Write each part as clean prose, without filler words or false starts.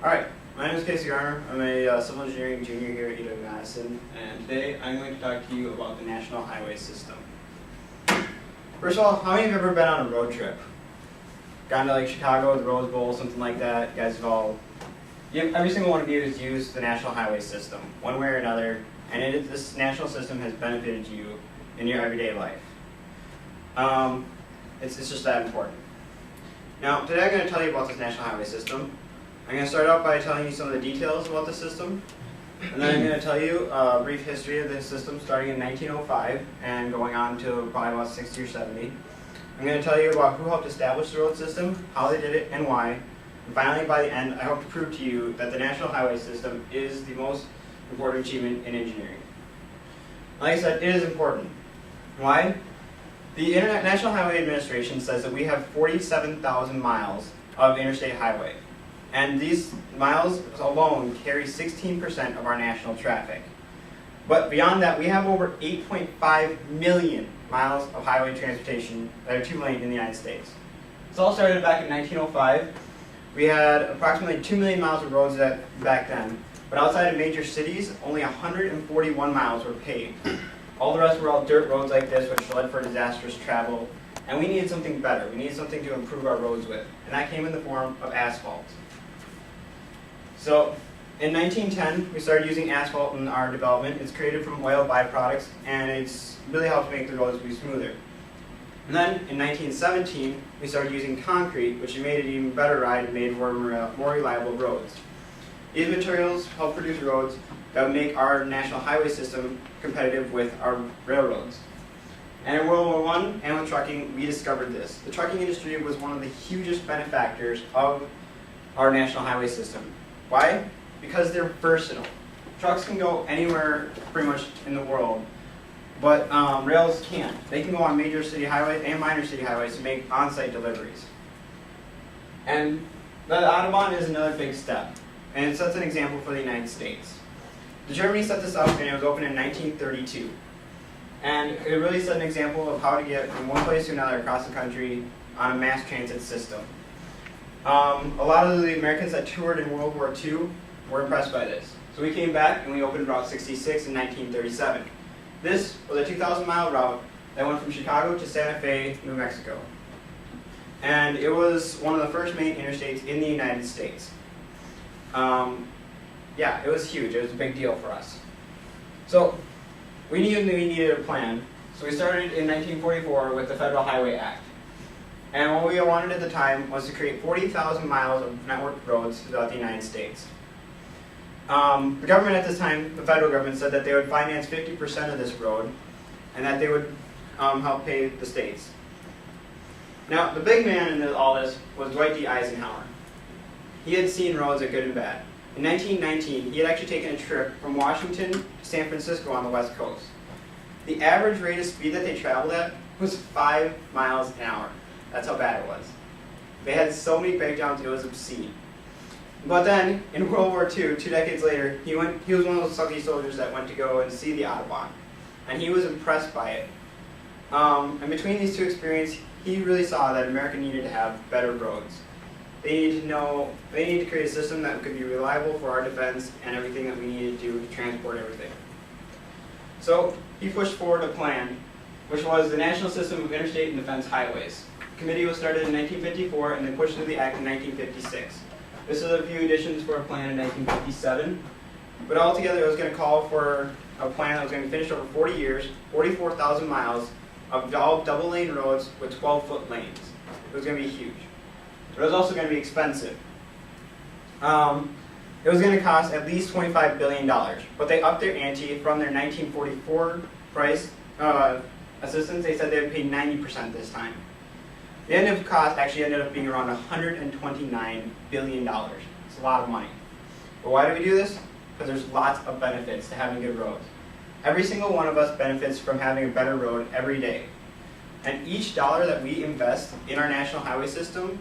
Alright, my name is Casey Garner. I'm a civil engineering junior here at UW-Madison, and today I'm going to talk to you about the National Highway System. First of all, how many of you have ever been on a road trip? Gone to like Chicago, the Rose Bowl, something like that? You guys have all, every single one of you has used the National Highway System, one way or another, and this national system has benefited you in your everyday life. It's just that important. Now, today I'm going to tell you about this National Highway System. I'm going to start out by telling you some of the details about the system, and then I'm going to tell you a brief history of the system starting in 1905 and going on to probably about 60 or 70. I'm going to tell you about who helped establish the road system, how they did it, and why. And finally, by the end, I hope to prove to you that the National Highway System is the most important achievement in engineering. Like I said, it is important. Why? The National Highway Administration says that we have 47,000 miles of interstate highway. And these miles alone carry 16% of our national traffic. But beyond that, we have over 8.5 million miles of highway transportation that are two-lane in the United States. This all started back in 1905. We had approximately 2 million miles of roads back then. But outside of major cities, only 141 miles were paved. All the rest were all dirt roads like this, which led for disastrous travel. And we needed something better. We needed something to improve our roads with. And that came in the form of asphalt. So, in 1910, we started using asphalt in our development. It's created from oil byproducts, and it's really helped make the roads be smoother. And then, in 1917, we started using concrete, which made it an even better ride and made more reliable roads. These materials help produce roads that would make our national highway system competitive with our railroads. And in World War I and with trucking, we discovered this. The trucking industry was one of the hugest benefactors of our national highway system. Why? Because they're versatile. Trucks can go anywhere pretty much in the world, but rails can't. They can go on major city highways and minor city highways to make on-site deliveries. And the Autobahn is another big step, and it sets an example for the United States. Germany set this up, and it was opened in 1932. And it really set an example of how to get from one place to another across the country on a mass transit system. A lot of the Americans that toured in World War II were impressed by this. So we came back and we opened Route 66 in 1937. This was a 2,000-mile route that went from Chicago to Santa Fe, New Mexico. And it was one of the first main interstates in the United States. Yeah, it was huge. It was a big deal for us. So we needed a plan. So we started in 1944 with the Federal Highway Act. And what we wanted at the time was to create 40,000 miles of networked roads throughout the United States. The government at this time, the federal government, said that they would finance 50% of this road and that they would help pay the states. Now, the big man in all this was Dwight D. Eisenhower. He had seen roads at good and bad. In 1919, he had actually taken a trip from Washington to San Francisco on the West Coast. The average rate of speed that they traveled at was 5 miles an hour. That's how bad it was. They had so many breakdowns, it was obscene. But then, in World War II, 2 decades later, he was one of those lucky soldiers that went to go and see the Autobahn. And he was impressed by it. And between these two experiences, he really saw that America needed to have better roads. They needed to create a system that could be reliable for our defense and everything that we needed to do to transport everything. So, he pushed forward a plan, which was the National System of Interstate and Defense Highways. The committee was started in 1954 and they pushed through the act in 1956. This is a few additions for a plan in 1957, but altogether it was going to call for a plan that was going to be finished over 40 years, 44,000 miles of all double-lane roads with 12-foot lanes. It was going to be huge. But it was also going to be expensive. It was going to cost at least $25 billion, but they upped their ante from their 1944 price assistance. They said they would pay 90% this time. The end of cost actually ended up being around $129 billion. It's a lot of money. But why do we do this? Because there's lots of benefits to having good roads. Every single one of us benefits from having a better road every day. And each dollar that we invest in our national highway system,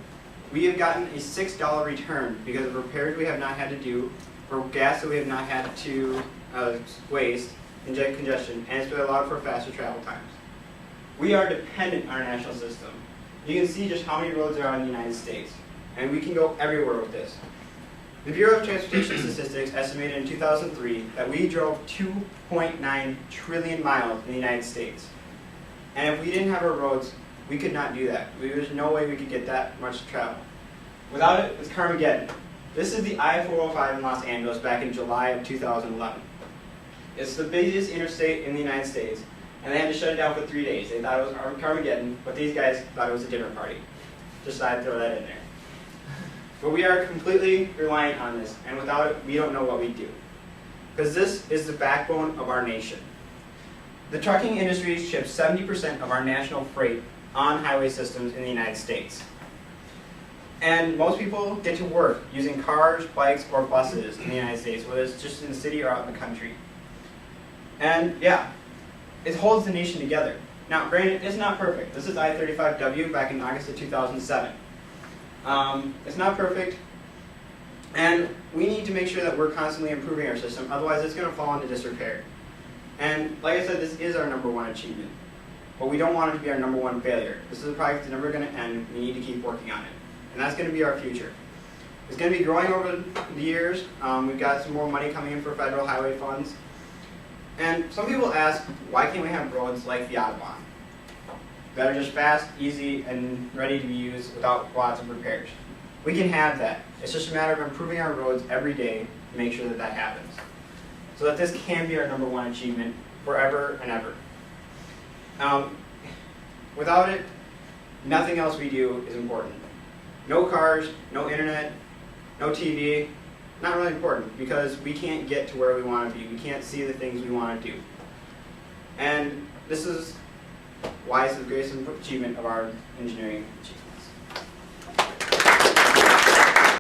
we have gotten a $6 return because of repairs we have not had to do, for gas that we have not had to waste, inject congestion, and it's allowed for faster travel times. We are dependent on our national system. You can see just how many roads there are in the United States, and we can go everywhere with this. The Bureau of Transportation Statistics estimated in 2003 that we drove 2.9 trillion miles in the United States. And if we didn't have our roads, we could not do that. There's no way we could get that much travel. Without it, it's Carmageddon. This is the I-405 in Los Angeles back in July of 2011. It's the busiest interstate in the United States, and they had to shut it down for 3 days. They thought it was Carmageddon, but these guys thought it was a dinner party. Just thought I'd throw that in there. But we are completely reliant on this, and without it, we don't know what we'd do. Because this is the backbone of our nation. The trucking industry ships 70% of our national freight on highway systems in the United States. And most people get to work using cars, bikes, or buses in the United States, whether it's just in the city or out in the country. And yeah, it holds the nation together. Now, granted, it's not perfect. This is I-35W back in August of 2007. It's not perfect, and we need to make sure that we're constantly improving our system, otherwise it's going to fall into disrepair. And like I said, this is our #1 achievement, but we don't want it to be our #1 failure. This is a project that's never going to end. We need to keep working on it, and that's going to be our future. It's going to be growing over the years. We've got some more money coming in for federal highway funds, and some people ask, why can't we have roads like the Autobahn that are just fast, easy, and ready to be used without lots of repairs? We can have that. It's just a matter of improving our roads every day to make sure that that happens, so that this can be our #1 achievement forever and ever. Without it, nothing else we do is important. No cars, no internet, no TV, not really important, because we can't get to where we want to be. We can't see the things we want to do. And this is why it's the greatest achievement of our engineering achievement.